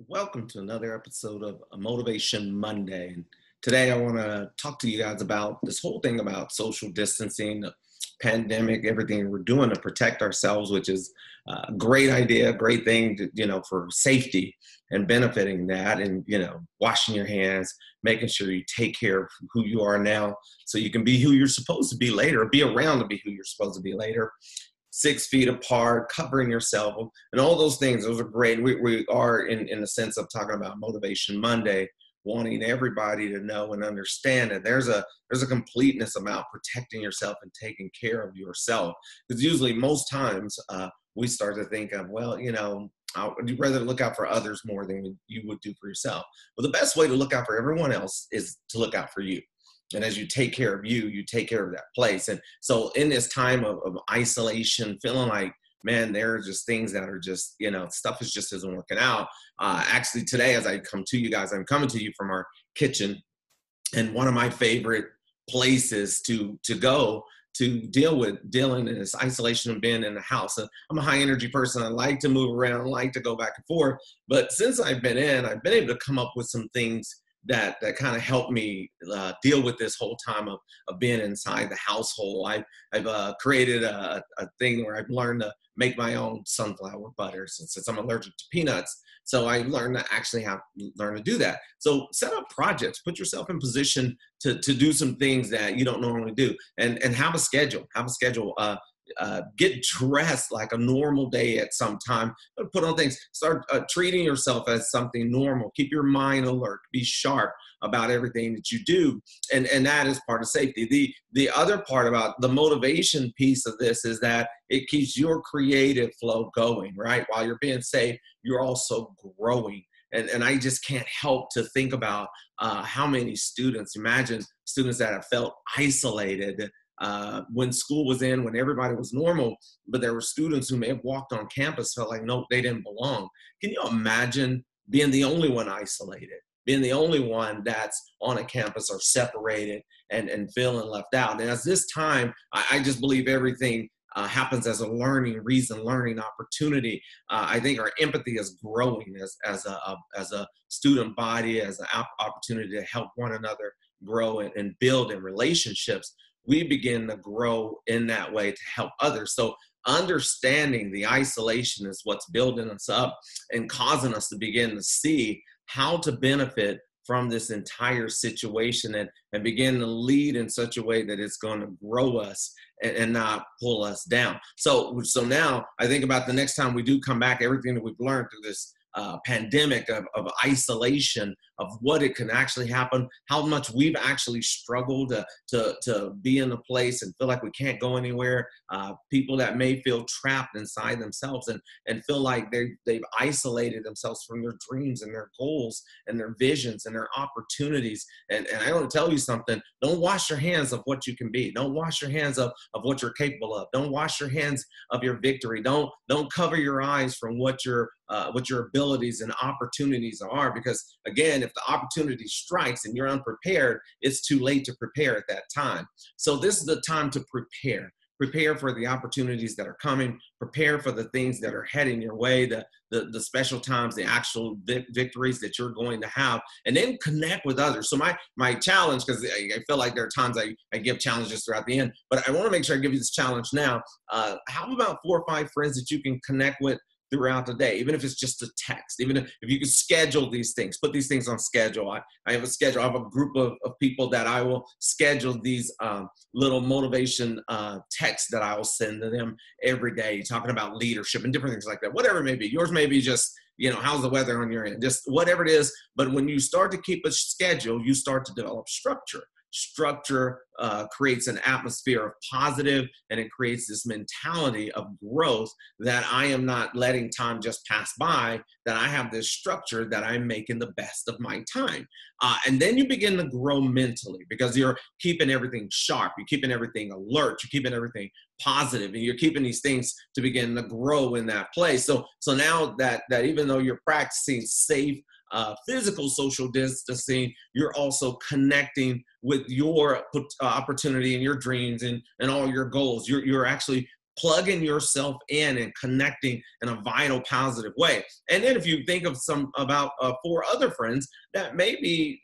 Welcome to another episode of Motivation Monday. And today I want to talk to you guys about this whole thing about social distancing, the pandemic, everything we're doing to protect ourselves, which is a great idea, great thing to, for safety and benefiting that and, washing your hands, making sure you take care of who you are now so you can be who you're supposed to be later, or be around to be who you're supposed to be later. 6 feet apart, covering yourself, and all those things. Those are great. We are in the sense of talking about Motivation Monday, wanting everybody to know and understand that there's a completeness about protecting yourself and taking care of yourself. Because usually, most times, we start to think of, well, would you rather look out for others more than you would do for yourself? Well, the best way to look out for everyone else is to look out for you. And as you take care of you, you take care of that place. And so in this time of isolation, feeling like, man, there are just things that are just, stuff is just isn't working out. Actually, today, as I come to you guys, I'm coming to you from our kitchen. And one of my favorite places to go to dealing in this isolation and being in the house. And I'm a high energy person. I like to move around, I like to go back and forth. But since I've been able to come up with some things that kind of helped me deal with this whole time of being inside the household. I've created a thing where I've learned to make my own sunflower butter since I'm allergic to peanuts. So I learned to actually learn to do that. So set up projects, put yourself in position to do some things that you don't normally do, and have a schedule. Get dressed like a normal day at some time. Put on things. Start treating yourself as something normal. Keep your mind alert. Be sharp about everything that you do, and that is part of safety. The other part about the motivation piece of this is that it keeps your creative flow going. Right, while you're being safe, you're also growing. And I just can't help to think about how many students. Imagine students that have felt isolated when school was when everybody was normal, but there were students who may have walked on campus, felt like, no, they didn't belong. Can you imagine being the only one isolated, being the only one that's on a campus or separated and feeling left out? And as this time, I just believe everything happens as a learning opportunity. I think our empathy is growing as a student body, as an opportunity to help one another grow and build in relationships. We begin to grow in that way to help others. So understanding the isolation is what's building us up and causing us to begin to see how to benefit from this entire situation and begin to lead in such a way that it's going to grow us and not pull us down. So now I think about the next time we do come back, everything that we've learned through this pandemic of isolation, of what it can actually happen, how much we've actually struggled to be in a place and feel like we can't go anywhere. People that may feel trapped inside themselves and feel like they've isolated themselves from their dreams and their goals and their visions and their opportunities. And I want to tell you something, don't wash your hands of what you can be. Don't wash your hands of what you're capable of. Don't wash your hands of your victory. Don't cover your eyes from what your abilities and opportunities are, because again, if the opportunity strikes and you're unprepared, it's too late to prepare at that time. So this is the time to prepare for the opportunities that are coming, prepare for the things that are heading your way, the special times, the actual victories that you're going to have, and then connect with others. So my challenge, because I feel like there are times I give challenges throughout the end, but I want to make sure I give you this challenge now. How about 4 or 5 friends that you can connect with throughout the day, even if it's just a text, even if you can schedule these things, put these things on schedule. I have a schedule. I have a group of people that I will schedule these little motivation texts that I will send to them every day, talking about leadership and different things like that, whatever it may be. Yours may be just, how's the weather on your end, just whatever it is. But when you start to keep a schedule, you start to develop structure. Structure creates an atmosphere of positive, and it creates this mentality of growth, that I am not letting time just pass by, that I have this structure, that I'm making the best of my time. And then you begin to grow mentally, because you're keeping everything sharp, you're keeping everything alert, you're keeping everything positive, and you're keeping these things to begin to grow in that place. So now that even though you're practicing safe physical social distancing, you're also connecting with your opportunity and your dreams and all your goals. You're actually plugging yourself in and connecting in a vital, positive way. And then if you think of about 4 other friends that maybe,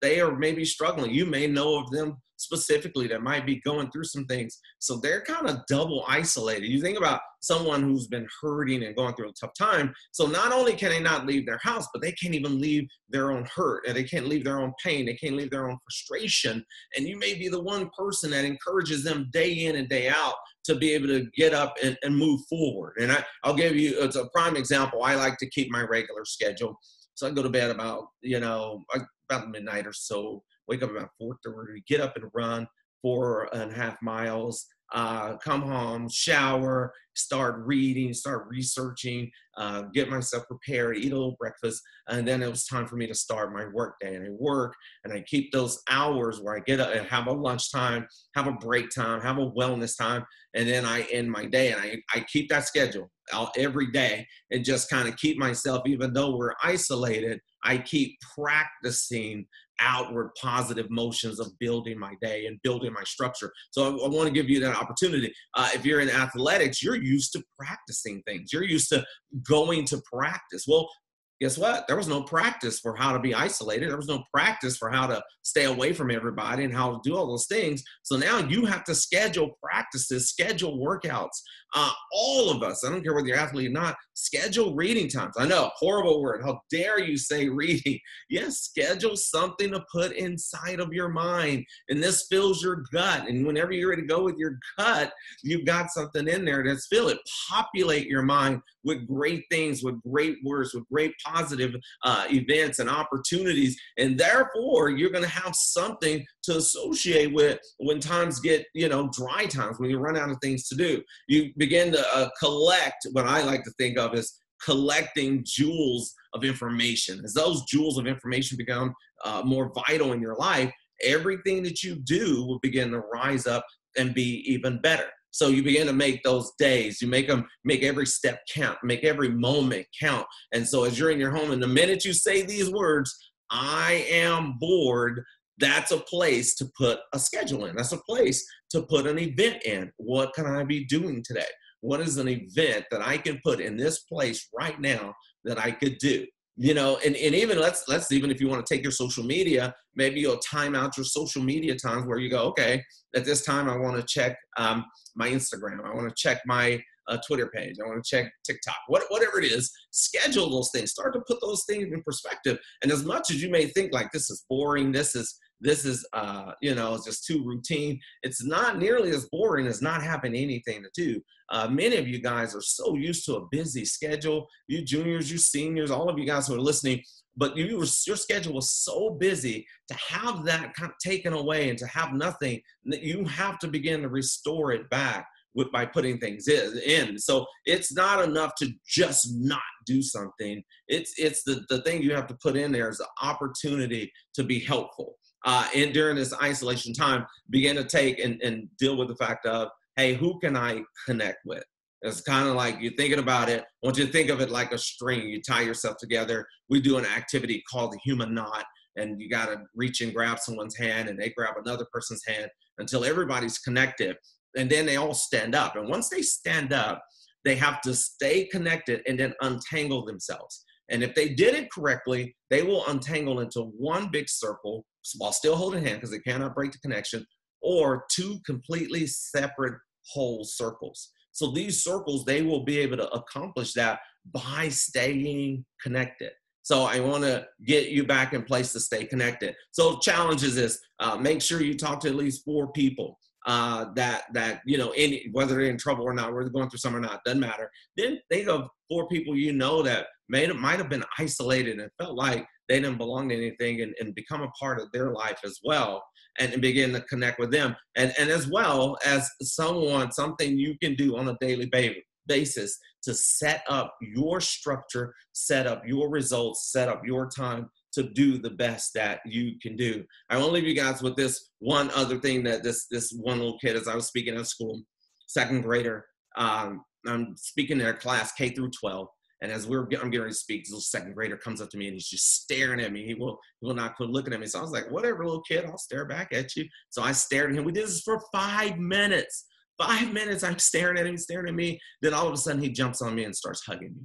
they are maybe struggling, you may know of them specifically that might be going through some things. So they're kind of double isolated. You think about someone who's been hurting and going through a tough time. So not only can they not leave their house, but they can't even leave their own hurt, and they can't leave their own pain. They can't leave their own frustration. And you may be the one person that encourages them day in and day out to be able to get up and move forward. And I'll give you, it's a prime example. I like to keep my regular schedule. So I go to bed about midnight or so, wake up about 4:30, get up and run 4.5 miles, come home, shower, start reading, start researching, get myself prepared, eat a little breakfast, and then it was time for me to start my work day. And I work, and I keep those hours where I get up and have a lunch time, have a break time, have a wellness time, and then I end my day. And I keep that schedule out every day and just kind of keep myself, even though we're isolated, I keep practicing outward positive motions of building my day and building my structure. So I want to give you that opportunity. If you're in athletics, you're used to practicing things. You're used to going to practice. Well, guess what? There was no practice for how to be isolated. There was no practice for how to stay away from everybody and how to do all those things. So now you have to schedule practices, schedule workouts. All of us, I don't care whether you're an athlete or not, schedule reading times. I know, horrible word. How dare you say reading? Yes, schedule something to put inside of your mind. And this fills your gut. And whenever you're ready to go with your gut, you've got something in there that's filled it. Populate your mind with great things, with great words, with great positive events and opportunities. And therefore, you're going to have something to associate with when times get, dry times, when you run out of things to do. You begin to collect what I like to think of as collecting jewels of information. As those jewels of information become more vital in your life, everything that you do will begin to rise up and be even better. So you begin to make those days, you make every step count, make every moment count. And so as you're in your home, and the minute you say these words, I am bored, that's a place to put a schedule in. That's a place to put an event in. What can I be doing today? What is an event that I can put in this place right now that I could do? And even let's even if you want to take your social media, maybe you'll time out your social media times where you go, okay, at this time I want to check my Instagram, I want to check my Twitter page, I want to check TikTok, whatever it is. Schedule those things. Start to put those things in perspective. And as much as you may think like this is boring, this is just too routine, it's not nearly as boring as not having anything to do. Many of you guys are so used to a busy schedule. You juniors, you seniors, all of you guys who are listening, but your schedule was so busy. To have that kind of taken away and to have nothing, that you have to begin to restore it back by putting things in. So it's not enough to just not do something. It's the thing you have to put in there is the opportunity to be helpful. And during this isolation time, begin to take and deal with the fact of, hey, who can I connect with? It's kind of like you're thinking about it. I want you to think of it like a string. You tie yourself together. We do an activity called the human knot, and you got to reach and grab someone's hand, and they grab another person's hand until everybody's connected. And then they all stand up. And once they stand up, they have to stay connected and then untangle themselves. And if they did it correctly, they will untangle into one big circle while still holding hand, because they cannot break the connection, or 2 completely separate whole circles. So these circles, they will be able to accomplish that by staying connected. So I want to get you back in place to stay connected. So challenges is make sure you talk to at least 4 people that whether they're in trouble or not, whether they're going through something or not, doesn't matter. Then think of 4 people that might have been isolated and felt like they didn't belong to anything, and become a part of their life as well, and begin to connect with them. And as well as something you can do on a daily basis to set up your structure, set up your results, set up your time to do the best that you can do. I want to leave you guys with this one other thing that this one little kid, as I was speaking at school, 2nd grader, I'm speaking in their class K through 12. And as I'm getting ready to speak, this little 2nd grader comes up to me and he's just staring at me. He will not quit looking at me. So I was like, whatever, little kid, I'll stare back at you. So I stared at him. We did this for 5 minutes. 5 minutes, I'm staring at him, staring at me. Then all of a sudden, he jumps on me and starts hugging me.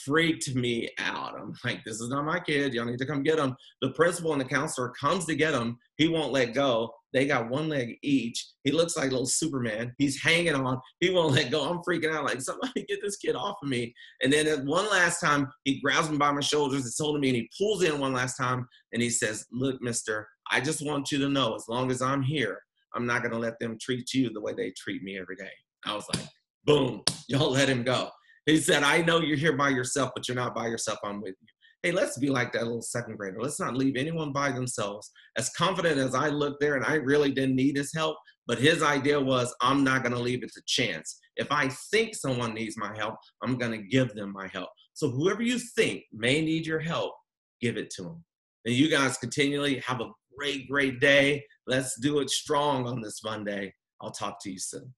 Freaked me out. I'm like, this is not my kid. Y'all need to come get him. The principal and the counselor comes to get him. He won't let go. They got one leg each. He looks like a little Superman. He's hanging on. He won't let go. I'm freaking out like, somebody get this kid off of me. And then one last time, he grabs me by my shoulders. It's holding me, and he pulls in one last time. And he says, look, mister, I just want you to know, as long as I'm here, I'm not going to let them treat you the way they treat me every day. I was like, boom, y'all let him go. He said, I know you're here by yourself, but you're not by yourself. I'm with you. Hey, let's be like that little second grader. Let's not leave anyone by themselves. As confident as I looked there, and I really didn't need his help, but his idea was, I'm not going to leave it to chance. If I think someone needs my help, I'm going to give them my help. So whoever you think may need your help, give it to them. And you guys continually have a great, great day. Let's do it strong on this Monday. I'll talk to you soon.